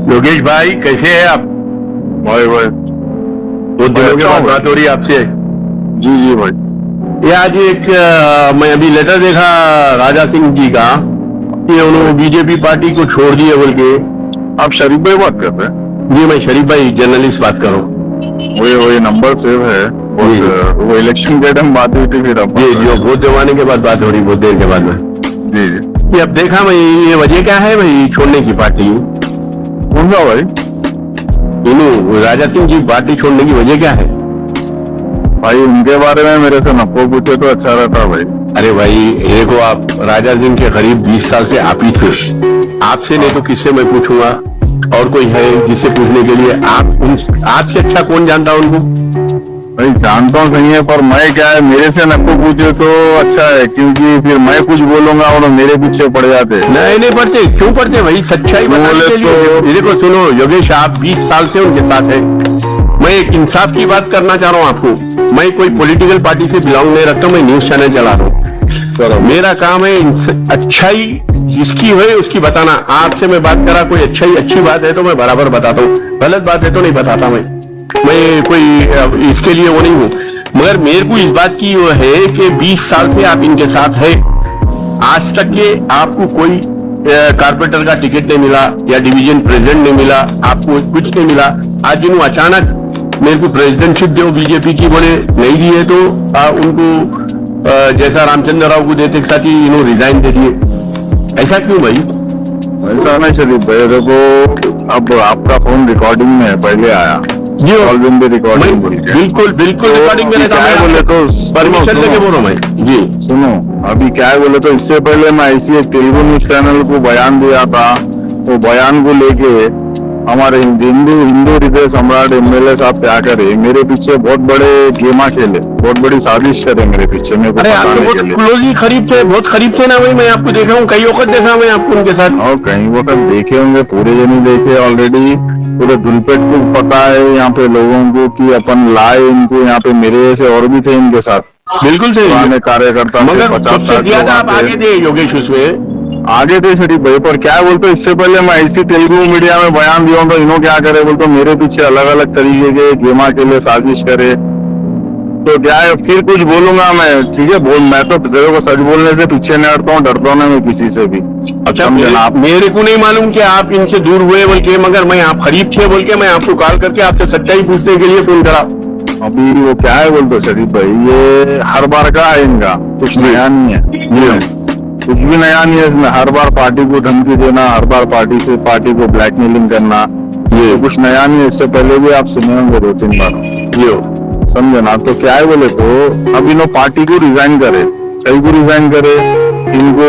योगेश भाई कैसे हैं आप? भाई भाई बहुत दिनों के बाद बात हो रही है आपसे। जी जी भाई। ये आज एक मैं अभी लेटर देखा राजा सिंह जी का कि उन्होंने बीजेपी पार्टी को छोड़ दिए बोल के। आप शरीफ भाई बात कर रहे हैं? जी मैं शरीफ भाई जर्नलिस्ट बात कर रहा हूँ। वही नंबर सेव है। वो इलेक्शन के टाइम बात हुई थी फिर अब जी जी वोट दिलवाने के बाद बात हो रही, बहुत देर के बाद में। जी जी। ये अब देखा भाई, ये वजह क्या है भाई छोड़ने की पार्टी? कौन सा भाई? इन्हों राजा सिंह जी पार्टी छोड़ने की वजह क्या है? भाई उनके बारे में मेरे से नको पूछे तो अच्छा रहता भाई। अरे भाई देखो, आप राजा सिंह के करीब 20 साल से आप ही थे। आपसे नहीं तो किससे मैं पूछूंगा? और कोई है जिससे पूछने के लिए? आपसे अच्छा कौन जानता है उनको? भाई जानता हूँ सही है, पर मैं क्या है, मेरे से नको पूछे तो अच्छा है, क्योंकि फिर मैं कुछ बोलूंगा और मेरे पीछे पड़ जाते। नहीं पढ़ते, क्यों पढ़ते भाई? सच्चाई बताने के लिए। देखो सुनो योगेश, आप 20 साल से उनके साथ है। मैं एक इंसाफ की बात करना चाह रहा हूँ आपको। मैं कोई पॉलिटिकल पार्टी से बिलोंग नहीं रखता, मैं न्यूज चैनल चला रहा हूँ। मेरा काम है अच्छाई जिसकी है उसकी बताना। आपसे मैं बात करा, कोई अच्छी बात है तो मैं बराबर बताता हूँ, गलत बात है तो नहीं बताता। मैं कोई इसके लिए वो नहीं हूँ, मगर मेरे को इस बात की वो है कि 20 साल से आप इनके साथ है। आज तक के आपको कोई कारपोरेटर का टिकट नहीं मिला या डिवीजन प्रेसिडेंट नहीं मिला, आपको कुछ नहीं मिला। आज इन्हों अचानक मेरे को प्रेसिडेंटशिप दो बीजेपी की बोले, नहीं दिए तो उनको जैसा रामचंद्र राव को देते साथ ही इन्होंने रिजाइन दे दिए। ऐसा क्यों भाई? ऐसा नहीं शरीफ भाई, देखो अब आपका फोन रिकॉर्डिंग में है, पहले आया जी रिकॉर्डिंग बोल के। बिल्कुल रिकॉर्डिंग मेरे क्या है बोले तो परमिशन लेके बोल रहा हूँ मैं। जी सुनो, अभी क्या है बोले तो इससे पहले मैं ऐसी एक तेलुगु न्यूज चैनल को बयान दिया था। वो बयान को लेके हमारे हिंदू हृदय सम्राट एमएलए साहब क्या करे, मेरे पीछे बहुत बड़े गेमा खेले, बहुत बड़ी साजिश करे मेरे पीछे। मेरे को क्लोजली करीब थे, बहुत करीब थे ना भाई। मैं आपको देखा हूँ, कई वक्त देखा मैं आपको उनके साथ। और कई वक्त देखे होंगे, पूरे जने देखे ऑलरेडी। पूरे धुलपेट को पता है यहाँ पे लोगों को कि अपन लाए इनको यहाँ पे। मेरे जैसे और भी थे इनके साथ, बिल्कुल सही कार्यकर्ता। मगर 50 आप आगे थे योगेश, उसमें आगे थे शरीफ भाई। पर क्या बोलते, इससे पहले मैं ऐसी तेलुगु मीडिया में बयान दिया हूँ तो इन्हों क्या करे बोलते, मेरे पीछे अलग अलग तरीके के गेमा के लिए साजिश करे। तो क्या है, फिर कुछ बोलूंगा मैं, ठीक है बोल। मैं तो तेरे को सच बोलने से पीछे नहीं हटता हूँ, डरता नहीं मैं किसी से भी। अच्छा मेरे को नहीं मालूम कि आप इनसे दूर हुए बोल के, मगर मैं आप करीब थे बोल के मैं आपको कॉल करके आपसे सच्चाई पूछने के लिए फोन करा। अभी वो क्या है बोलते शरीफ भाई, ये हर बार का है इनका, कुछ नया नहीं है। कुछ भी नया नहीं है इसमें। हर बार पार्टी को धमकी देना, हर बार पार्टी को ब्लैकमेलिंग करना, ये कुछ नया नहीं है। इससे पहले भी आप सुने होंगे 2-3 बार, समझे ना। तो क्या है बोले तो अब इन्हों पार्टी को रिजाइन करे, सही को रिजाइन करे। इनको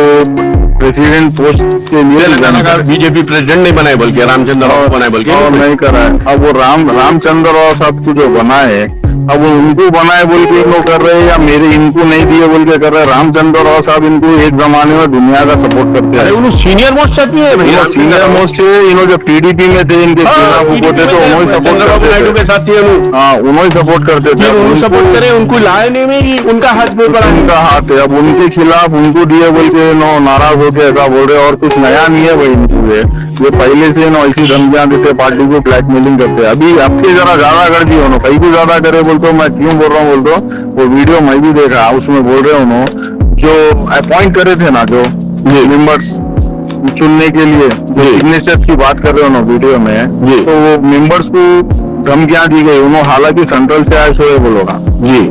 प्रेसिडेंट पोस्ट के लिए बीजेपी प्रेसिडेंट नहीं बनाए बोल के, रामचंद्र राव बनाए बोल के, और नहीं करा है। अब वो रामचंद्र राव साहब को जो बनाए, अब वो उनको बनाए बोल के इनको कर रहे हैं, या मेरे इनको नहीं दिए बोल के कर रहे हैं। रामचंद्र राव साहब इनको एक जमाने में दुनिया का सपोर्ट करते हैं। उन्होंने सीनियर मोस्ट है भैया, सीनियर मोस्ट है। इन्होंने जो टीडीपी में थे, इनके खिलाफ होते तो उन्होंने सपोर्ट करते थे। साथ हाँ उन्होंने सपोर्ट करते थे। सपोर्ट करे, उनको लाने में उनका हाथ बहुत बड़ा, उनका हाथ है। अब उनके खिलाफ उनको दिए बोल के नाराज होके ऐसा बोल रहे। और कुछ नया नहीं है भाई इनसे, ये पहले से ऐसी धमकियां देते, पार्टी को ब्लैकमेलिंग करते। अभी आपके जरा ज्यादा कर दिए उन्होंने, कहीं भी ज्यादा करे बोलते। मैं क्यों बोल रहा हूँ बोल दो, वो वीडियो मैं भी देखा, उसमें बोल रहे उन्होंने जो अपॉइंट करे थे ना, जो मेंबर्स चुनने के लिए, जो सिग्नेचर्स की बात कर रहे हो वीडियो में, तो वो मेंबर्स को धमकियां दी गई। उन्होंने हालांकि सेंट्रल से आए सोए बोलोगा जी,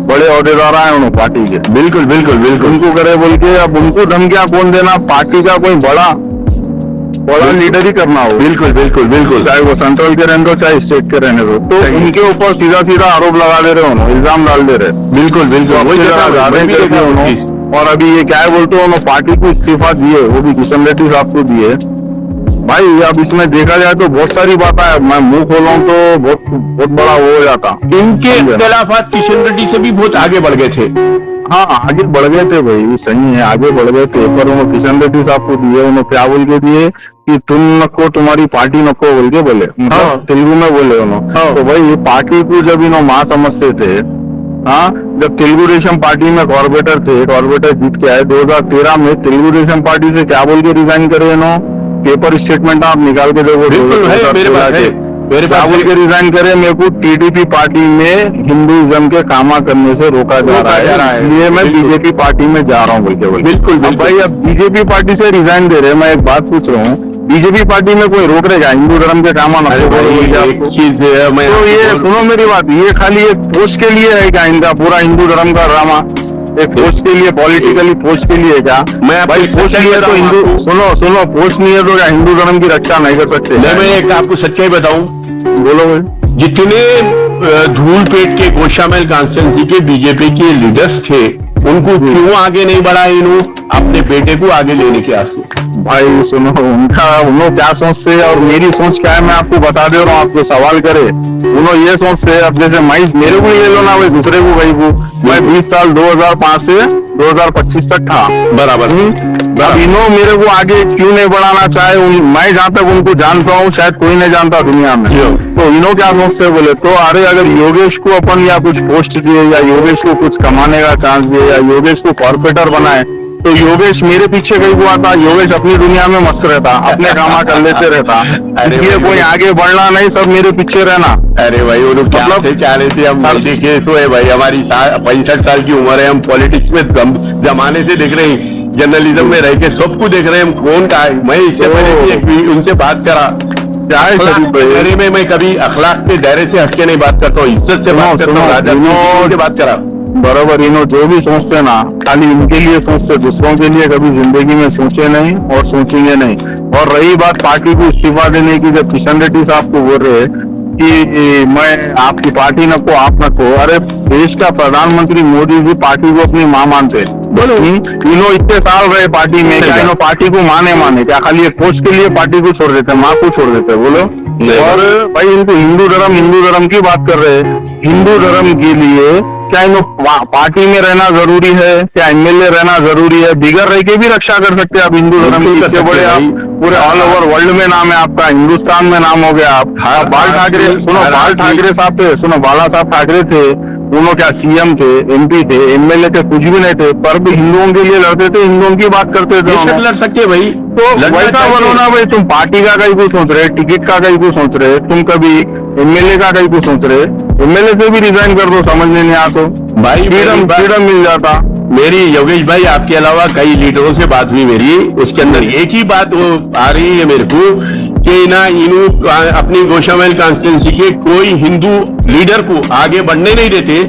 बड़े अहदेदार आए उन्होंने पार्टी के। बिल्कुल उनको करे बोल के। अब उनको धमकियां कौन देना? पार्टी का कोई बड़ा लीडर ही करना हो। बिल्कुल चाहे वो सेंट्रल के रहने दो, चाहे स्टेट के रहने दो। तो उनके ऊपर सीधा आरोप लगा दे रहे हो, इल्जाम डाल दे रहे। बिल्कुल और अभी ये क्या है बोलते हो, पार्टी को इस्तीफा दिए, वो भी किशन रेड्डी साहब को दिए। भाई अब इसमें देखा जाए तो बहुत सारी बातें है, मैं मुंह खोलूं तो बहुत बड़ा हो जाता। इनके इख्तिलाफात किशन रेड्डी से भी बहुत आगे बढ़ गए थे। हाँ आगे बढ़ गए थे भाई, सही है आगे बढ़ गए थे। पर उन्होंने किशन रेड्डी साहब को दिए, उन्होंने क्या बोल के दिए कि तुम नको, तुम्हारी पार्टी नको बोल के बोले। तेलुगु में बोले उन्होंने। तो भाई ये पार्टी को जब इन्होंने मां समझते थे, हाँ जब तेलुगु देशम पार्टी में कॉर्पोरेटर थे, कॉर्पोरेटर जीत के आए 2013 में, तेलुगु देशम पार्टी से क्या बोल के रिजाइन करे इन्होंने पेपर स्टेटमेंट आप निकाल के देखो। बिल्कुल है, मेरे पास है, मेरे पास राहुल के रिजाइन करे, मेरे को टीडीपी पार्टी में हिंदुइज्म के कामा करने से रोका जा रहा है, इसलिए मैं बीजेपी पार्टी में जा रहा हूँ बोल के। बिल्कुल भाई अब बीजेपी पार्टी से रिजाइन दे रहे, मैं एक बात पूछ रहा हूँ, बीजेपी पार्टी में कोई रोक रहेगा हिंदू धर्म के कामा? चीज मैं तो ये सुनो मेरी बात, ये खाली एक पोस्ट के लिए है क्या इनका पूरा हिंदू धर्म का ड्रामा? एक पोस्ट के लिए, पॉलिटिकली पोस्ट के लिए क्या? मैं भाई पोस्ट नहीं है तो हिंदू, सुनो पोस्ट नहीं है तो क्या हिंदू धर्म की रक्षा नहीं कर सकते? मैं एक आपको सच्चाई बताऊं, बोलो भाई। जितने धूलपेट के गोशामहल कॉन्स्टिट्यूंसी के बीजेपी के लीडर्स थे, उनको क्यों आगे नहीं बढ़ाए इन्हों अपने बेटे को आगे लेने के आंसू? भाई सुनो, उन्होंने क्या सोचते हैं और मेरी सोच क्या है मैं आपको बता दे रहा हूँ, आपको सवाल करे। उन्होंने ये सोचते हैं, अब जैसे मैं मेरे को ले लो ना भाई, दूसरे को कहीं को, मैं 20 साल 2005 से 2025 तक था बराबर। अब इन्हों मेरे को आगे क्यों नहीं बढ़ाना चाहे? मैं जहाँ तक उनको जानता हूँ शायद कोई नहीं जानता दुनिया में। तो इन्हों क्या सोचते बोले तो, अरे अगर योगेश को अपन या कुछ पोस्ट दिए या योगेश को कुछ कमाने का चांस दिए या योगेश को कॉर्पोरेटर बनाए तो योगेश मेरे पीछे कहीं को आता, योगेश अपनी दुनिया में मस्त रहता, अपने कामा कर लेते रहता, इसलिए कोई आगे बढ़ना नहीं, सब मेरे पीछे रहना। अरे भाई वो लोग क्या चाह रहे थे, हम देखिए तो है भाई, हमारी 65 साल की उम्र है, हम पॉलिटिक्स में जमाने से देख रहे हैं, जर्नलिज्म में रह के सबको देख रहे हैं, हम कौन का है। मैं इससे पहले उनसे बात करा क्या में मैं कभी अखलाक के दायरे से हटके नहीं बात करता हूँ, इज्जत से बात करता हूँ, राजा से बात करा। बराबर, इन्हों जो भी सोचते ना खाली इनके लिए सोचते, दूसरों के लिए कभी जिंदगी में सोचे नहीं और सोचेंगे नहीं। और रही बात पार्टी को इस्तीफा देने की, जब किशन रेड्डी साहब को बोल रहे कि मैं आपकी पार्टी न को आप न को, अरे देश का प्रधानमंत्री मोदी जी पार्टी को अपनी माँ मानते, बोलो इन्हों इतने साल रहे पार्टी में, क्या इन्हों पार्टी को माने क्या खाली एक पोस्ट के लिए पार्टी को छोड़ देते, माँ को छोड़ देते? बोलो। और भाई इनको हिंदू धर्म की बात कर रहे हैं, हिंदू धर्म के लिए क्या इन पार्टी में रहना जरूरी है? क्या एमएलए रहना जरूरी है? बिगड़ रह के भी रक्षा कर सकते हैं आप हिंदू धर्म की, इससे बड़े आप पूरे ऑल ओवर वर्ल्ड में नाम है आपका, हिंदुस्तान में नाम हो गया आप। बाल ठाकरे सुनो, बाल ठाकरे साहब थे, सुनो बाला साहब ठाकरे थे, उन्होंने क्या सीएम थे, एमपी थे, एमएलए थे, कुछ भी नहीं थे, पर भी हिंदुओं के लिए लड़ते थे, हिंदुओं की बात करते थे। लड़ सकते भाई, तो वैसा बोलो ना भाई, तुम पार्टी का कहीं को सोच रहे, टिकट का कहीं को सोच रहे, तुम कभी एमएलए का कहीं को सोच रहे, एमएलए से भी रिजाइन कर दो, समझने नहीं आ तो भाई फ्रीडम मिल जाता। मेरी योगेश भाई आपके अलावा कई लीडरों से बात हुई मेरी, उसके अंदर एक ही बात वो आ रही है मेरे को कि ना इन्हों अपनी गोशामहल कॉन्स्टिट्यूंसी के कोई हिंदू लीडर को आगे बढ़ने नहीं देते,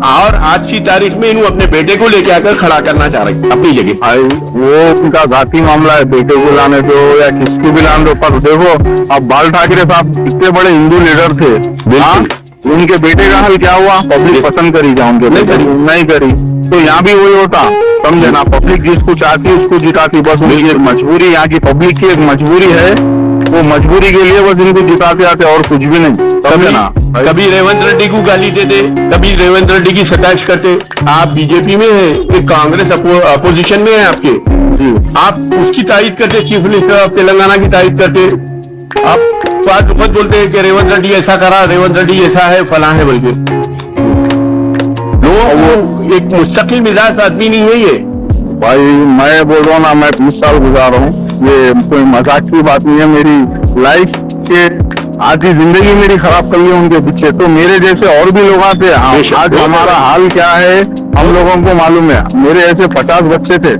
और आज की तारीख में इन्हों अपने बेटे को लेके आकर खड़ा करना चाह रहे अपनी जगह। भाई वो उनका जाती मामला है, बेटे को लाने दो या किसको भी लाने दो, पर देखो अब बाल ठाकरे साहब कितने बड़े हिंदू लीडर थे, उनके बेटे का हाल क्या हुआ? पब्लिक पसंद करी क्या उनके? नहीं करी। तो यहाँ भी वही होता, समझे ना, पब्लिक जिसको चाहती है उसको जिताती, बस उनकी एक मजबूरी, यहाँ की पब्लिक की एक मजबूरी है, वो मजबूरी के लिए बस इनको जिताते आते और कुछ भी नहीं, समझे ना। कभी रेवंत रेड्डी को गाली देते, कभी रेवंत रेड्डी की सताइश करते। आप बीजेपी में है, एक कांग्रेस अपोजिशन में है आपके, आप उसकी तारीफ करते, चीफ मिनिस्टर ऑफ तेलंगाना की तारीफ करते, आप बात खुद बोलते हैं कि रेवंत रेड्डी ऐसा करा, रेवंत रेड्डी ऐसा है, फला है, बल्कि लोग एक मुस्तकिल मिजाज आदमी नहीं है ये। भाई मैं बोल रहा हूँ ना, मैं 20 साल गुजार रहा हूँ, ये कोई मजाक की बात नहीं है, मेरी लाइफ के आधी जिंदगी मेरी खराब कर ली उनके पीछे। तो मेरे जैसे और भी लोग आते, आज हमारा हाल क्या है हम लोगों को मालूम है। मेरे ऐसे 50 बच्चे थे,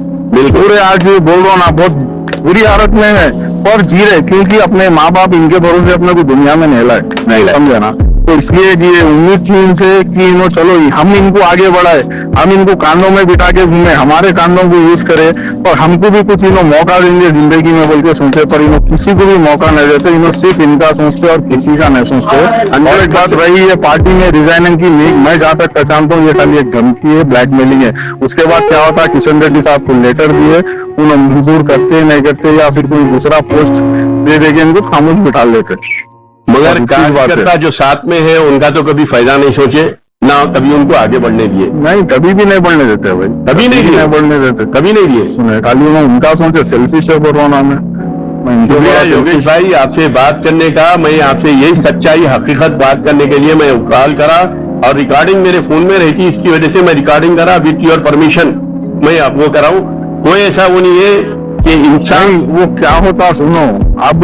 पूरे आज बोल रहा हूँ ना बहुत बुरी हालत में है, पर जी रहे, क्योंकि अपने माँ बाप इनके भरोसे अपने को दुनिया में नहीं लाए, समझे ना। तो इसलिए ये उम्मीद थी इनसे कि इन्हों चलो हम इनको आगे बढ़ाए, हम इनको कांधों में बिठा के घूमे, हमारे कांधों को यूज करे और हमको भी कुछ इन्हों मौका देंगे जिंदगी में बोल के सोचते, पर इन्हों किसी को भी मौका नहीं देते, इन्हों सिर्फ इनका सोचते और किसी का नहीं सोचते। और एक बात रही है पार्टी में रिजाइनिंग की, मैं जहाँ तक पहचानता हूँ ये खाली एक धमकी है, ब्लैकमेलिंग है। उसके बाद क्या होता है, किशन रेड्डी साहब को लेटर दिए, उन्हें मंजूर करते नहीं करते या फिर कोई दूसरा पोस्ट दे देंगे, इनको खामोश बिठा लेते। मगर कार्यकर्ता जो साथ में है उनका तो कभी फायदा नहीं सोचे ना, कभी उनको आगे बढ़ने दिए, नहीं कभी भी नहीं बढ़ने देते भाई, कभी नहीं बढ़ने देते, कभी नहीं दिए। सुने खाली उनका सोचे, सेल्फिश है कोरोना में। योगेश भाई आपसे बात करने का, मैं आपसे यही सच्चाई हकीकत बात करने के लिए मैं कॉल करा, और रिकॉर्डिंग मेरे फोन में रही थी, इसकी वजह से मैं रिकॉर्डिंग करा विथ योर परमिशन, मैं आपको कराऊं। कोई ऐसा वो नहीं है कि इंसान नहीं, वो क्या होता सुनो, अब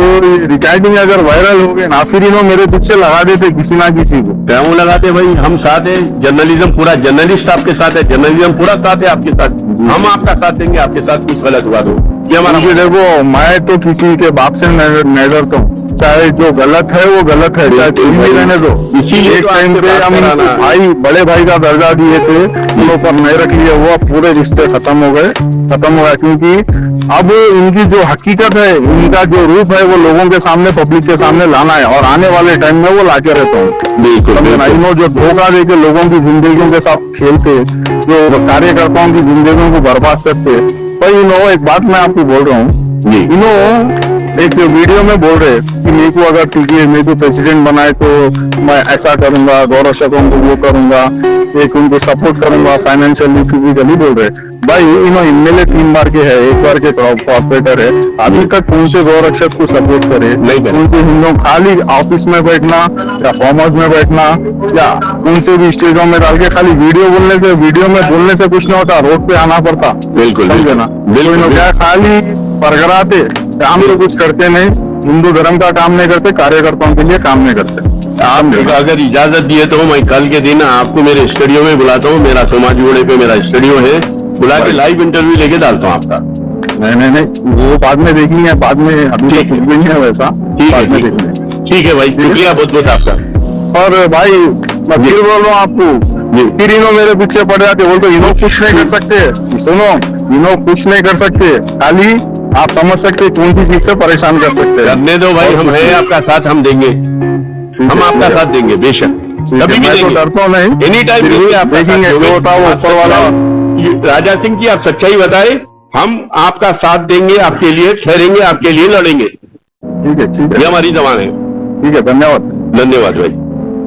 रिकॉर्डिंग अगर वायरल हो गई ना, फिर इन्होंने मेरे पीछे लगा देते किसी ना किसी को। क्यों लगाते भाई, हम साथ है, जर्नलिज्म पूरा, जर्नलिस्ट आपके साथ है, जर्नलिज्म पूरा साथ है आपके साथ, हम आपका साथ देंगे, आपके साथ कुछ गलत हुआ तो ये हमारा। क्योंकि देखो, मैं तो किसी के बाप से नहीं डरता हूँ, चाहे जो गलत है वो गलत है, चाहे कोई भी रहने दो। इसीलिए एक तो टाइम आपसे पे बात हम कराना इनको है। भाई, बड़े भाई का दर्जा दिए थे, उन पर नहीं रख लिए, वो पूरे रिश्ते खत्म हो गए, क्योंकि अब इनकी जो हकीकत है, इनका जो रूप है, वो लोगों के सामने, पब्लिक के सामने लाना है, और आने वाले टाइम में वो लाके रहता हूँ। बिल्कुल इन्हों जो धोखा देके लोगों की जिंदगियों के साथ खेलते, जो कार्यकर्ताओं की जिंदगियों को बर्बाद करते। भाई इन्हों, एक बात मैं आपको बोल रहा हूँ, जी। इन्हों एक वीडियो में बोल रहे कि मेरे को अगर टीके, मेरे को प्रेसिडेंट बनाए तो मैं ऐसा करूंगा, गौरव शकों को वो करूंगा, एक उनको सपोर्ट करूंगा फाइनेंशियली, फिजिकली बोल रहे। भाई इन्होंने एमएलए 3 बार के है, 1 बार के कॉर्पोरेटर है, अभी तक कौन से गौरक्षक को सपोर्ट करे? नहीं करे। कौन से हिंदू खाली ऑफिस में बैठना या फार्म हाउस में बैठना या कौन से भी स्टेजों में डाल के खाली वीडियो बोलने से कुछ नहीं होता, रोड पे आना पड़ता। बिल्कुल समझे ना? बिल्कुल क्या खाली परगराते, काम तो कुछ करते नहीं, हिंदू धर्म का काम नहीं करते, कार्यकर्ताओं के लिए काम नहीं करते। आप अगर इजाजत दिए तो मैं कल के दिन आपको मेरे स्टूडियो में बुलाता हूँ, मेरा समाज जोड़े पे मेरा स्टूडियो है, बुला के लाइव इंटरव्यू लेके डालता हूँ आपका। नहीं, वो बाद में देखेंगे, बाद में, अभी तो कुछ भी नहीं है वैसा, बाद में देखेंगे। ठीक है भाई, शुक्रिया बहुत बहुत आपका। और भाई मैं फिर बोल रहा हूँ आपको, फिर इन्हों मेरे पीछे पड़ जाते, बोलते इन्हों कुछ नहीं कर सकते। सुनो, इन्हों कुछ नहीं कर सकते, खाली आप समझ सकते कौन सी चीज से परेशान कर सकते हैं। करने दो भाई, हम हैं आपका साथ, हम देंगे, हम आपका साथ देंगे बेशक, कभी भी मैं तो देंगे, डरता नहीं, एनी टाइम देखेंगे जो होता है वो ऊपर वाला। राजा सिंह की आप सच्चाई बताए, हम आपका साथ देंगे, आपके लिए ठहरेंगे, आपके लिए लड़ेंगे, ठीक है, ये हमारी जबान है। ठीक है, धन्यवाद। धन्यवाद भाई।